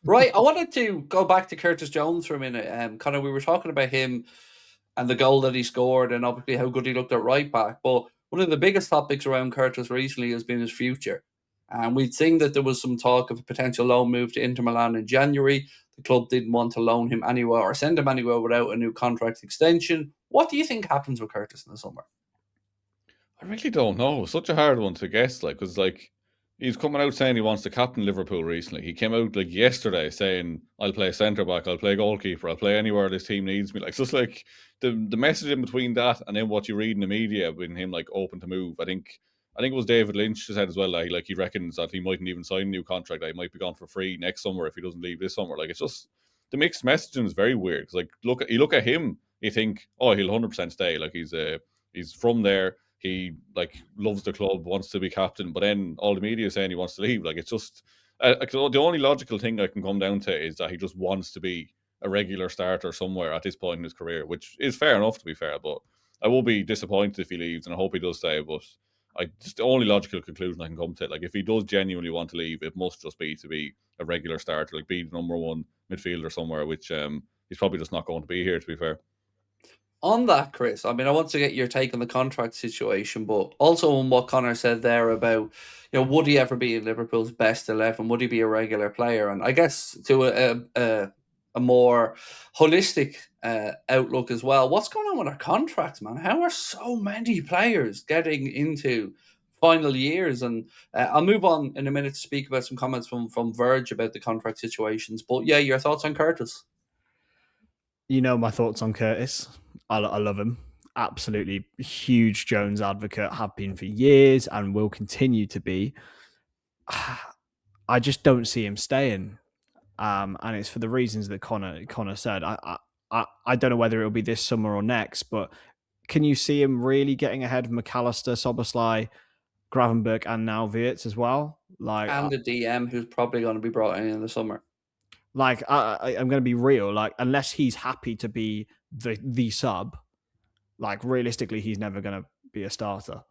Right, I wanted to go back to Curtis Jones for a minute. Kind of, we were talking about him and the goal that he scored, and obviously how good he looked at right back. But one of the biggest topics around Curtis recently has been his future. And we'd seen that there was some talk of a potential loan move to Inter Milan in January. The club didn't want to loan him anywhere or send him anywhere without a new contract extension. What do you think happens with Curtis in the summer? I really don't know. Such a hard one to guess, because he's coming out saying he wants to captain Liverpool recently. He came out like yesterday saying, "I'll play centre back, I'll play goalkeeper, I'll play anywhere this team needs me." Like, so it's like the message in between that and then what you read in the media when him like open to move. I think it was David Lynch said as well. Like he reckons that he mightn't even sign a new contract. That he might be gone for free next summer if he doesn't leave this summer. Like, it's just the mixed messaging is very weird. 'Cause, like, you look at him, you think, oh, he'll 100% stay. Like, he's from there. He like loves the club, wants to be captain, but then all the media is saying he wants to leave. Like, it's just the only logical thing I can come down to is that he just wants to be a regular starter somewhere at this point in his career, which is fair enough, to be fair. But I will be disappointed if he leaves, and I hope he does stay. But just the only logical conclusion I can come to, like, if he does genuinely want to leave, it must just be to be a regular starter, like be the number one midfielder somewhere, which he's probably just not going to be here, to be fair. On that, Chris, I mean, I want to get your take on the contract situation, but also on what Connor said there about, would he ever be in Liverpool's best 11? Would he be a regular player? And I guess to a more holistic outlook as well, what's going on with our contracts, man? How are so many players getting into final years? And I'll move on in a minute to speak about some comments from Verge about the contract situations. But yeah, your thoughts on Curtis? You know my thoughts on Curtis. I love him. Absolutely huge Jones advocate, have been for years and will continue to be. I just don't see him staying. And it's for the reasons that Connor said. I don't know whether it'll be this summer or next, but can you see him really getting ahead of McAllister, Soboslai, Gravenberg, and now Wirtz as well? And the DM who's probably going to be brought in the summer. I'm going to be real. Like, unless he's happy to be the sub, like, realistically, he's never going to be a starter.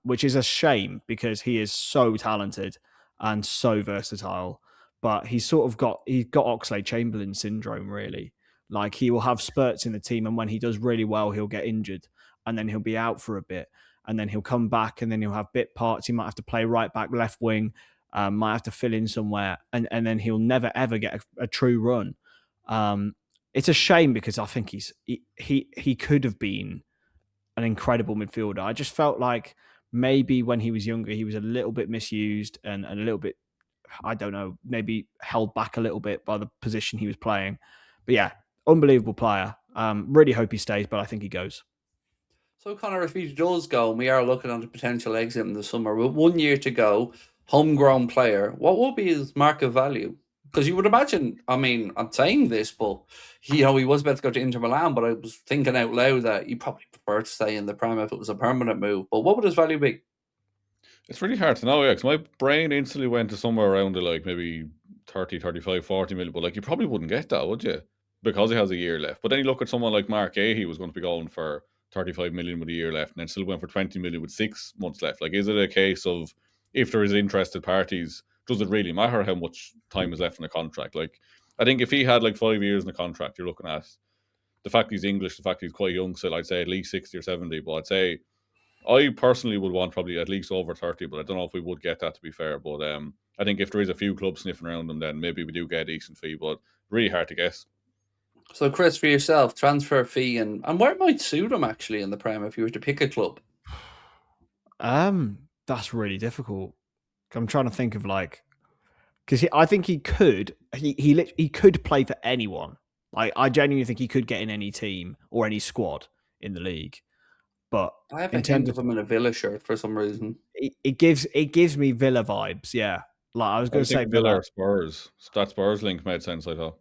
Which is a shame because he is so talented and so versatile. But he's got Oxlade-Chamberlain syndrome, really. Like, he will have spurts in the team, and when he does really well, he'll get injured, and then he'll be out for a bit, and then he'll come back, and then he'll have bit parts. He might have to play right back, left wing, might have to fill in somewhere, and then he'll never ever get a true run. It's a shame because I think he could have been an incredible midfielder. I just felt like maybe when he was younger, he was a little bit misused and a little bit, I don't know, maybe held back a little bit by the position he was playing. But yeah, unbelievable player. Really hope he stays, but I think he goes. So, Connor, if he does go, and we are looking at a potential exit in the summer, with 1 year to go, homegrown player, what will be his market value? Because you would imagine, I mean, I'm saying this, but he was about to go to Inter Milan, but I was thinking out loud that he probably prefer to stay in the Prem if it was a permanent move. But what would his value be? It's really hard to know, yeah, because my brain instantly went to somewhere around the like maybe 30, 35, 40 million, but like you probably wouldn't get that, would you? Because he has a year left. But then you look at someone like Mark A, he was going to be going for 35 million with a year left and then still went for 20 million with 6 months left. Like, is it a case of if there is interested parties, does it really matter how much time is left in the contract? Like, I think if he had like 5 years in the contract, you're looking at the fact he's English, the fact he's quite young, so I'd say at least 60 or 70, but I'd say I personally would want probably at least over 30, but I don't know if we would get that, to be fair. But I think if there is a few clubs sniffing around them, then maybe we do get a decent fee, but really hard to guess. So, Chris, for yourself, transfer fee and where might suit him actually in the Prem if you were to pick a club? That's really difficult. I'm trying to think of like, because I think he could play for anyone. Like, I genuinely think he could get in any team or any squad in the league. But I have a in hint terms of of him in a Villa shirt for some reason. it gives me Villa vibes. Yeah, like I was I going was to say thinking Villa Villa. or Spurs. That Spurs link made sense, I thought.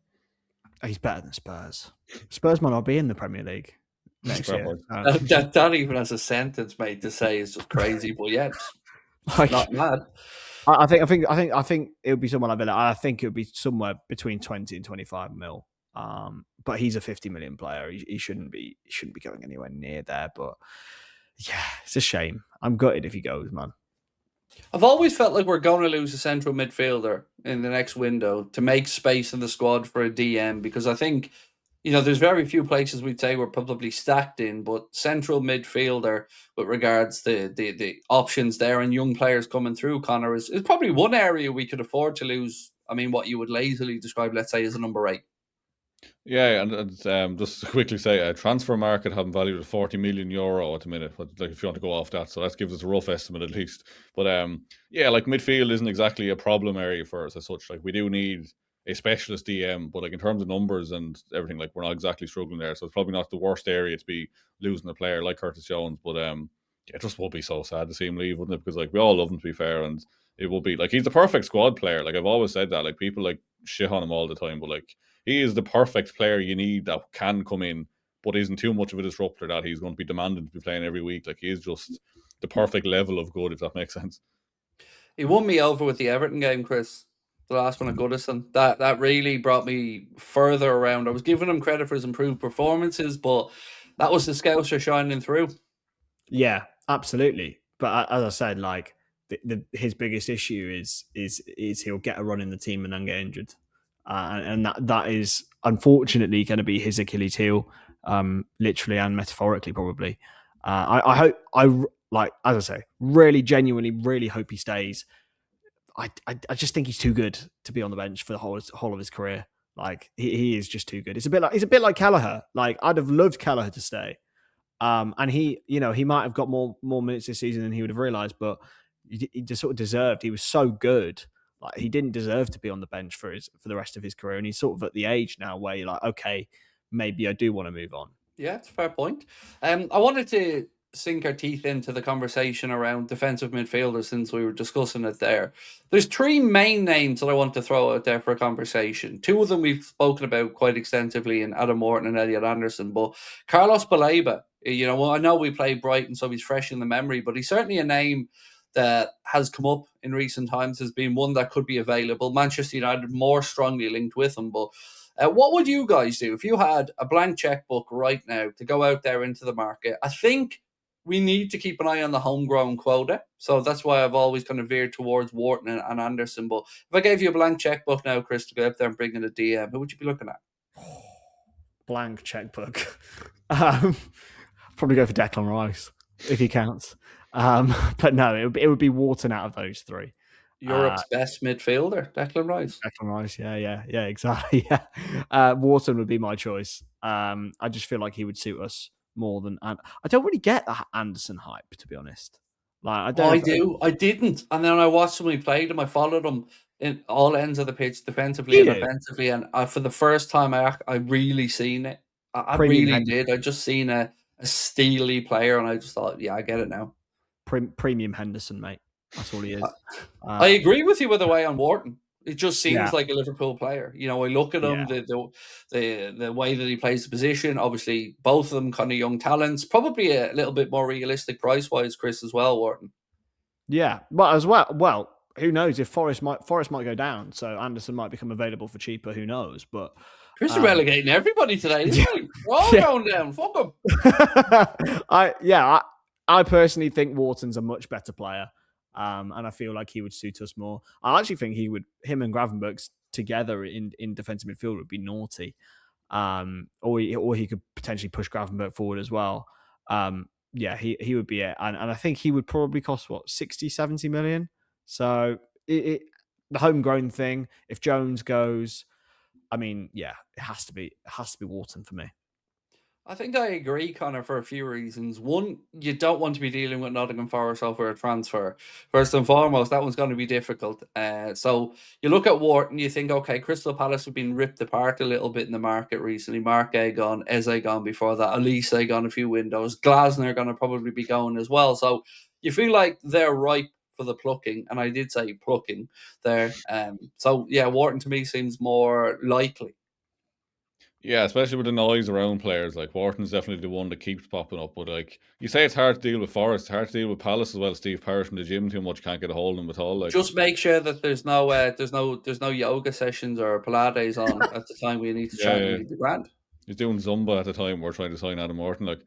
He's better than Spurs. Spurs might not be in the Premier League next Fair year. point. That even as a sentence, mate, to say is just crazy. But yeah, it's Like, not mad. I think it would be someone like Villa. I think it would be somewhere between 20 and 25 mil. But he's a 50 million player. He shouldn't be going anywhere near there. But yeah, it's a shame. I'm gutted if he goes, man. I've always felt like we're going to lose a central midfielder in the next window to make space in the squad for a DM, because I think, there's very few places we'd say we're probably stacked in, but central midfielder with regards to the options there and young players coming through, Connor, is probably one area we could afford to lose. I mean, what you would lazily describe, let's say, as a number 8. Yeah, and just to quickly say, transfer market have valued at €40 million at the minute. But like, if you want to go off that, so that gives us a rough estimate at least. But yeah, like midfield isn't exactly a problem area for us as such. Like we do need a specialist DM, but like in terms of numbers and everything, like we're not exactly struggling there. So it's probably not the worst area to be losing a player like Curtis Jones. But yeah, it just would be so sad to see him leave, wouldn't it? Because like we all love him, to be fair, and it will be like he's the perfect squad player. Like I've always said that. Like people like shit on him all the time, but like he is the perfect player you need that can come in, but isn't too much of a disruptor that he's going to be demanded to be playing every week. Like he is just the perfect level of good, if that makes sense. He won me over with the Everton game, Chris. The last one at Goodison. That really brought me further around. I was giving him credit for his improved performances, but that was the Scouser shining through. Yeah, absolutely. But as I said, like his biggest issue is he'll get a run in the team and then get injured, and that is unfortunately going to be his Achilles heel, literally and metaphorically probably. I hope like as I say, really genuinely, really hope he stays. I just think he's too good to be on the bench for the whole of his career. Like he is just too good. It's a bit like Kelleher. Like I'd have loved Kelleher to stay. And he might have got more minutes this season than he would have realised, but he just sort of deserved. He was so good, like he didn't deserve to be on the bench for the rest of his career. And he's sort of at the age now where you're like, okay, maybe I do want to move on. Yeah, it's a fair point. I wanted to sink our teeth into the conversation around defensive midfielders since we were discussing it there. There's 3 main names that I want to throw out there for a conversation. 2 of them we've spoken about quite extensively in Adam Wharton and Elliot Anderson, but Carlos Baleba, I know we played Brighton, so he's fresh in the memory, but he's certainly a name that has come up in recent times as being one that could be available. Manchester United more strongly linked with him, but what would you guys do if you had a blank checkbook right now to go out there into the market? I think we need to keep an eye on the homegrown quota. So that's why I've always kind of veered towards Wharton and Anderson. But if I gave you a blank checkbook now, Chris, to go out there and bring in a DM, who would you be looking at? Blank checkbook. Probably go for Declan Rice if he counts. But no, it would be Wharton out of those 3. Europe's best midfielder, Declan Rice. Declan Rice, yeah, exactly. Yeah, Wharton would be my choice. I just feel like he would suit us more than. I don't really get that Anderson hype, to be honest. Like I don't. I do. I didn't, and then I watched him when he played him. I followed him in all ends of the pitch, defensively and offensively, and for the first time, I really seen it. I really did. I just seen a steely player, and I just thought, yeah, I get it now. Premium Henderson, mate. That's all he is. I agree with you, by the way, on Wharton. It just seems like a Liverpool player. I look at him, the way that he plays the position. Obviously, both of them kind of young talents. Probably a little bit more realistic price-wise, Chris, as well, Wharton. Yeah, but as well, who knows if Forest might go down, so Anderson might become available for cheaper. Who knows? But Chris is relegating everybody today, isn't he? We're all going down. Fuck them. I personally think Wharton's a much better player. And I feel like he would suit us more. I actually think him and Gravenberch together in defensive midfield would be naughty. Or he could potentially push Gravenberch forward as well. He would be it. And I think he would probably cost 60, 70 million. So the homegrown thing, if Jones goes, I mean, yeah, it has to be Wharton for me. I think I agree, Connor, for a few reasons. One, you don't want to be dealing with Nottingham Forest over a transfer. First and foremost, that one's going to be difficult. So you look at Wharton, you think, okay, Crystal Palace have been ripped apart a little bit in the market recently. Mark gone, Eze gone before that, Elise gone a few windows. Glasner going to probably be going as well. So you feel like they're ripe for the plucking, and I did say plucking there. So yeah, Wharton to me seems more likely. Yeah, especially with the noise around players. Like Wharton's definitely the one that keeps popping up. But like you say, it's hard to deal with Forest, it's hard to deal with Palace as well. Steve Parish in the gym too much, can't get a hold of him at all. Like just make sure that there's no yoga sessions or Pilates on at the time we need to chat. The grand. He's doing Zumba at the time we're trying to sign Adam Wharton. Like,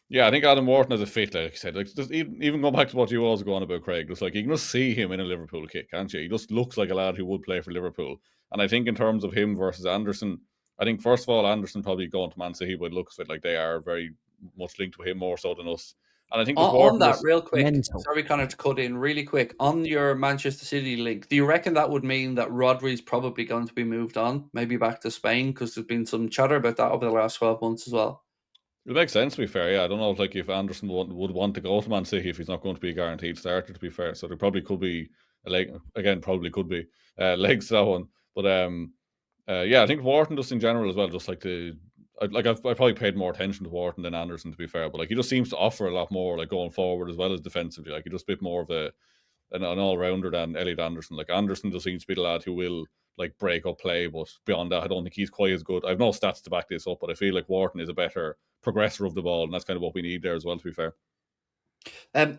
Yeah, I think Adam Wharton has a fit, like I said. Like, just even going back to what you was going about, Craig, just like you can just see him in a Liverpool kit, can't you? He just looks like a lad who would play for Liverpool. And I think in terms of him versus Anderson, I think first of all, Anderson probably going to Man City would looks like they are very much linked to him more so than us. And I think just On Wharton that, just real quick, Mental. sorry, Connor, to cut in really quick. On your Manchester City link, do you reckon that would mean that Rodri's probably going to be moved on, maybe back to Spain? Because there's been some chatter about that over the last 12 months as well. it makes sense, to be fair. Yeah, I don't know if Anderson would want to go to Man City if he's not going to be a guaranteed starter, to be fair. So there probably could be a leg again, probably could be legs to that one. But yeah, I think Wharton just in general as well, just like I probably paid more attention to Wharton than Anderson, to be fair. But like he just seems to offer a lot more, like going forward as well as defensively. Like he's just a bit more of an all rounder than Elliot Anderson. Like Anderson just seems to be the lad who will like break up play, but beyond that, I don't think he's quite as good. I have no stats to back this up, but I feel like Wharton is a better progressor of the ball, and that's kind of what we need there as well, to be fair.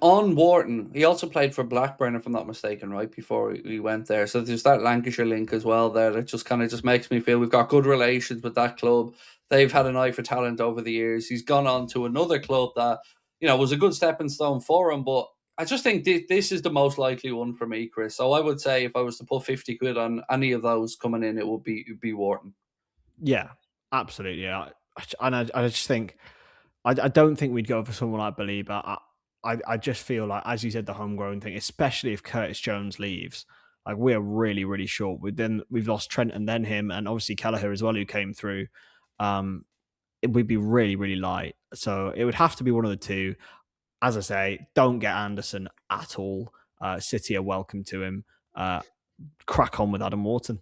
On Wharton, he also played for Blackburn, if I'm not mistaken, right before we went there. So there's that Lancashire link as well there. That just kind of just makes me feel we've got good relations with that club. They've had an eye for talent over the years. He's gone on to another club that was a good stepping stone for him. But I just think this is the most likely one for me, Chris. So I would say if I was to put 50 quid on any of those coming in, it would be Wharton. Yeah, absolutely. Yeah. I just think I don't think we'd go for someone like Belieber. I just feel like, as you said, the homegrown thing, especially if Curtis Jones leaves, like we're really, really short. We've lost Trent and then him, and obviously Kelleher as well, who came through. It would be really, really light. So it would have to be one of the two. As I say, don't get Anderson at all. City are welcome to him. Crack on with Adam Wharton.